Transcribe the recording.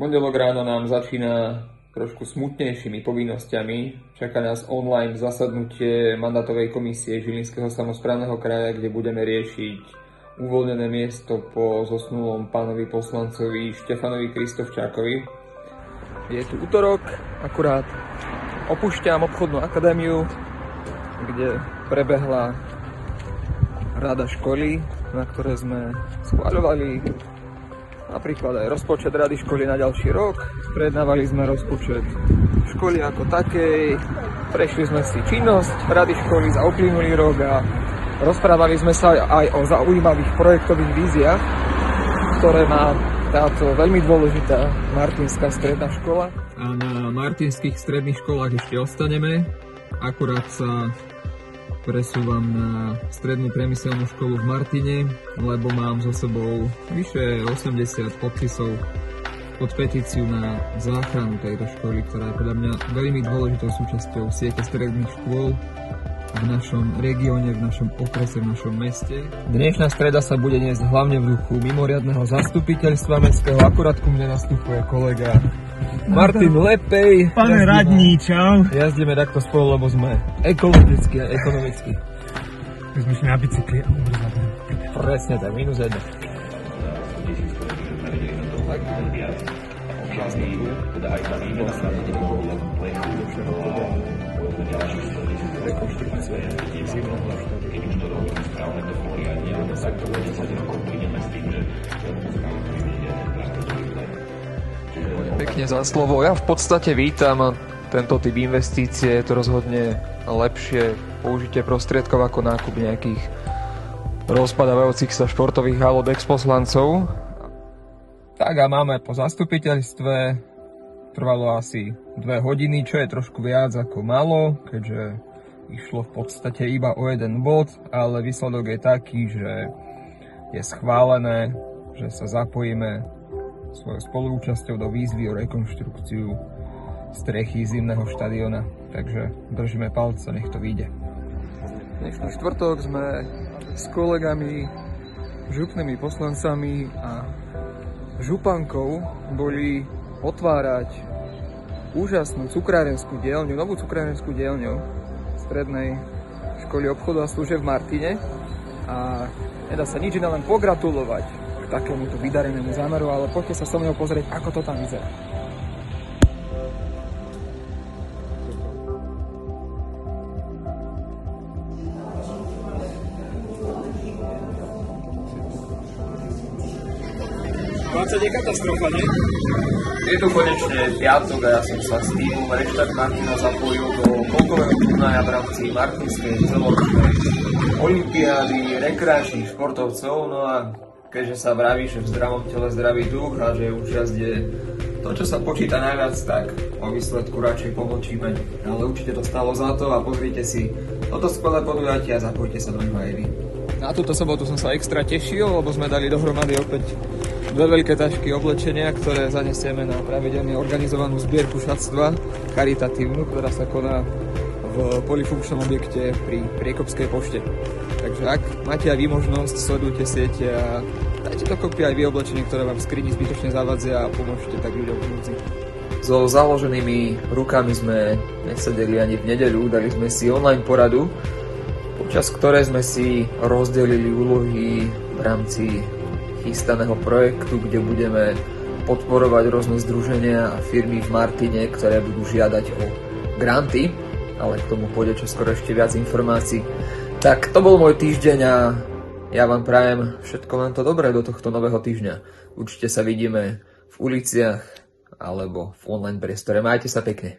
Pondelok ráno nám začína trošku smutnejšími povinnosťami. Čaká nás online zasadnutie mandátovej komisie Žilinského samosprávneho kraja, kde budeme riešiť uvoľnené miesto po zosnulom pánovi poslancovi Štefanovi Kristovčákovi. Je tu utorok, akurát opúšťam obchodnú akadémiu, kde prebehla rada školy, na ktoré sme schvaľovali napríklad aj rozpočet rady školy na ďalší rok. Prejednávali sme rozpočet školy ako takej, prešli sme si činnosť rady školy za uplynulý rok a rozprávali sme sa aj o zaujímavých projektových víziách, ktoré má táto veľmi dôležitá Martinská stredná škola. A na martinských stredných školách ešte ostaneme, akurát sa presúvam na strednú priemyselnú školu v Martine, lebo mám so sebou vyše 80 podpisov pod petíciu na záchranu tejto školy, ktorá je podľa mňa veľmi dôležitou súčasťou siete stredných škôl v našom regióne, v našom okrese, v našom meste. Dnešná streda sa bude niesť hlavne v duchu mimoriadneho zastupiteľstva mestského. Akurát ku mne nastupuje kolega Martin Lepej. Pane radní, čau. Jazdíme takto spolu, lebo sme ekologicky a ekonomicky. My sme šli na bicykli a umrzali. Presne tak, -1. Pekne za slovo. Ja v podstate vítam tento typ investície. Je to rozhodne lepšie použitie prostriedkov ako nákup nejakých rozpadávajúcich sa športových hál od ex-poslancov. Tak a máme po zastupiteľstve. Trvalo asi 2 hodiny, čo je trošku viac ako malo, keďže išlo v podstate iba o jeden bod, ale výsledok je taký, že je schválené, že sa zapojíme svojou spoluúčasťou do výzvy o rekonštrukciu strechy zimného štadióna. Takže držíme palce, nech to vyjde. Dnešný štvrtok sme s kolegami, župnými poslancami a župankou boli otvárať úžasnú cukrárenskú dielňu, novú cukrárenskú dielňu strednej školy obchodu a služieb v Martine. A nedá sa nič iné len pogratulovať k takémuto vydarenému zámeru, ale poďte sa so mnou pozrieť, ako to tam vyzerá. Je katastrofa, nie? Je to konečne piatok a ja som sa s týmom Reštart Martina zapojil do golfového turnaja v rámci Martinskej celoročnej olympiády rekreačných športovcov. No a keďže sa vraví, že v zdravom tele zdravý duch a že účasť je to, čo sa počíta najviac, tak o výsledku radšej pomlčíme. Ale určite to stalo za to a pozrite si toto skvelé podujatie a zapojte sa do ňoho aj vy. Na túto sobotu som sa extra tešil, lebo sme dali dohromady opäť 2 veľké tašky oblečenia, ktoré zanesieme na pravidelne organizovanú zbierku šatstva charitatívnu, ktorá sa koná v polifunkčnom objekte pri Priekopskej pošte. Takže ak máte aj vy možnosť, sledujte siete a dajte dokopy aj vy oblečenie, ktoré vám v skrini zbytočne zavadzia a pomôžete tak ľuďom v núdzi. So založenými rukami sme nesedeli ani v nedeľu, dali sme si online poradu, počas ktorej sme si rozdelili úlohy v rámci chystaného projektu, kde budeme podporovať rôzne združenia a firmy v Martine, ktoré budú žiadať o granty, ale k tomu pôjde čoskoro ešte viac informácií. Tak to bol môj týždeň a ja vám prajem všetko len to dobré do tohto nového týždňa. Určite sa vidíme v uliciach alebo v online priestore. Majte sa pekne.